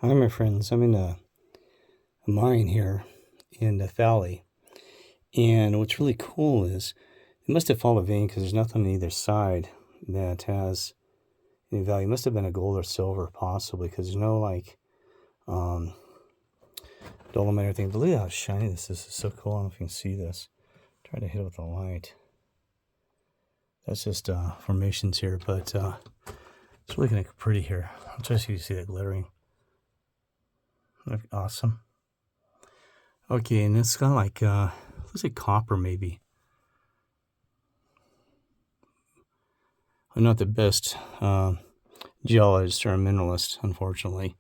Hi, my friends. I'm in a mine here in the valley, and what's really cool is it must have followed a vein because there's nothing on either side that has any value. It must have been a gold or silver, possibly, because there's no like um, dolomite or anything. But look at how shiny this is. This is so cool. I don't know if you can see this. Try to hit it with the light. That's just formations here, but it's really kind of pretty here. I'll try to see if you see that glittering. Awesome. Okay, and it's got like looks like copper maybe. I'm not the best geologist or a mineralist, unfortunately.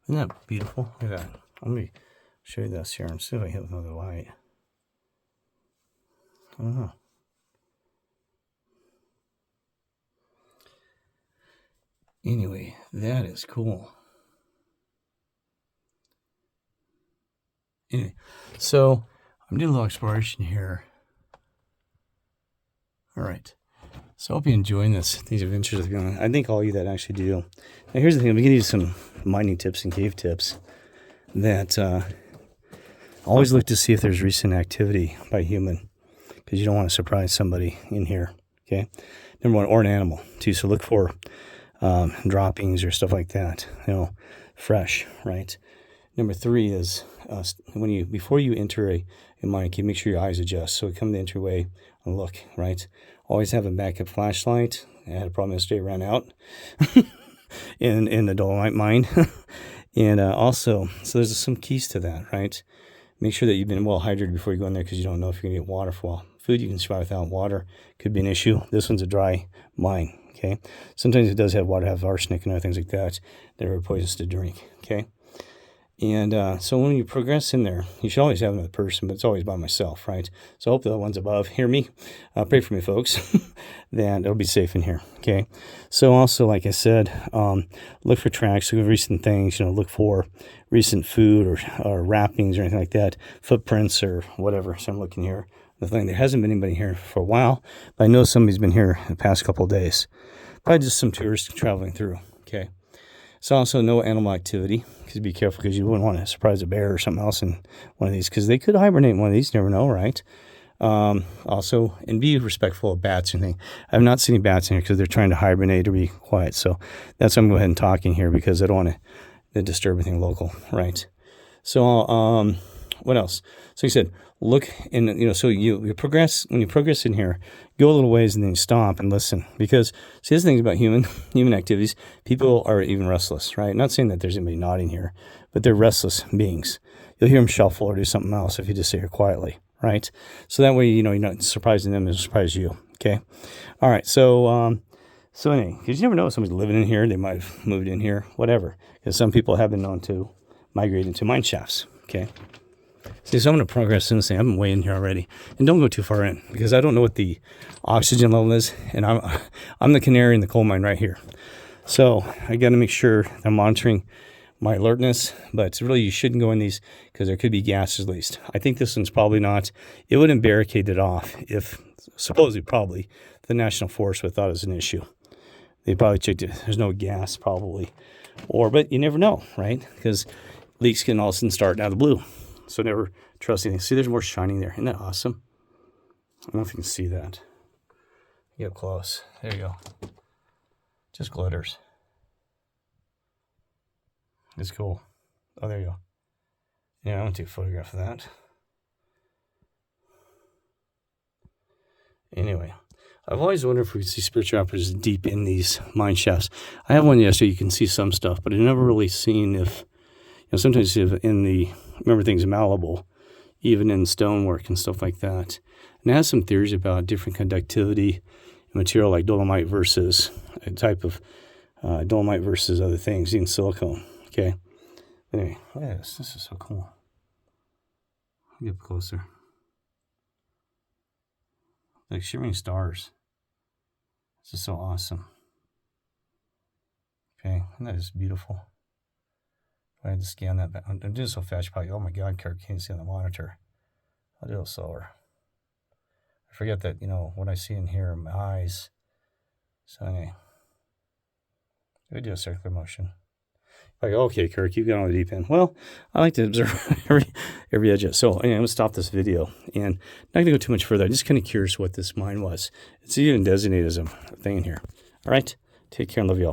Isn't that beautiful? Look at that. Let me show you this here and see if I hit with another light. I don't know. Anyway, that is cool. Anyway, so I'm doing a little exploration here. All right. So I hope you're enjoying these adventures. I think all of you that actually do. Now here's the thing. I'm going to give you some mining tips and cave tips that always look to see if there's recent activity by human, because you don't want to surprise somebody in here. Okay. Number one, or an animal too. So look for droppings or stuff like that. Fresh, right? Number three is before you enter a mine cave, make sure your eyes adjust. So come to the entryway and look, right? Always have a backup flashlight. I had a problem yesterday, ran out in the dolomite mine. And also, so there's some keys to that, right? Make sure that you've been well hydrated before you go in there, because you don't know if you're going to get water for a while. Food you can survive without water could be an issue. This one's a dry mine, okay? Sometimes it does have water, have arsenic and other things like that that are poisonous to drink, okay? And so when you progress in there, you should always have another person, but it's always by myself, right? So I hope the ones above hear me. Pray for me, folks, that it'll be safe in here, okay? So also, like I said, look for tracks, look for recent things, look for recent food or wrappings or anything like that, footprints or whatever. So I'm looking here. The thing, there hasn't been anybody here for a while, but I know somebody's been here the past couple of days. Probably just some tourists traveling through, okay? So also no animal activity, because be careful, because you wouldn't want to surprise a bear or something else in one of these, because they could hibernate in one of these, you never know, right? Also, and be respectful of bats and things. I have not seen any bats in here because they're trying to hibernate or be quiet. So that's why I'm going to go ahead and talking here, because I don't want to disturb anything local, right? So, what else? So you said, look in, so you progress, when you progress in here, go a little ways and then you stop and listen, because see, this thing's about human activities. People are even restless, right? Not saying that there's anybody nodding here, but they're restless beings. You'll hear them shuffle or do something else if you just sit here quietly, right? So that way, you're not surprising them, and surprise you. Okay. All right. So anyway, because you never know if somebody's living in here, they might have moved in here, whatever. Because some people have been known to migrate into mine shafts. Okay. See, so I'm going to progress in this thing. I'm way in here already. And don't go too far in, because I don't know what the oxygen level is. And I'm the canary in the coal mine right here. So I got to make sure I'm monitoring my alertness. But really, you shouldn't go in these, because there could be gases least. I think this one's probably not. It wouldn't barricade it off if, supposedly, probably, the National Forest would have thought it was an issue. They probably checked it. There's no gas, probably. But you never know, right? Because leaks can all of a sudden start out of the blue. So never trust anything. See, there's more shining there. Isn't that awesome? I don't know if you can see that. Get up close. There you go. Just glitters. It's cool. Oh, there you go. Yeah, I want to take a photograph of that. Anyway, I've always wondered if we could see spiritual operators deep in these mine shafts. I have one yesterday. You can see some stuff, but I've never really seen if, sometimes if in the, remember things malleable, even in stonework and stuff like that. And it has some theories about different conductivity and material, like dolomite versus a type of dolomite versus other things, even silicone. Okay. But anyway, look at this. This is so cool. Get up closer. Like shimmering stars. This is so awesome. Okay, and that is beautiful. I had to scan that back. I'm doing so fast, probably, oh my God, Kirk, can't see on the monitor. I'll do it slower. I forget that, what I see in here in my eyes. So anyway, we do a circular motion. Like, okay, Kirk, you got on the deep end. Well, I like to observe every edge. So anyway, I'm going to stop this video. And not going to go too much further. I'm just kind of curious what this mine was. It's even designated as a thing in here. All right. Take care and love you all.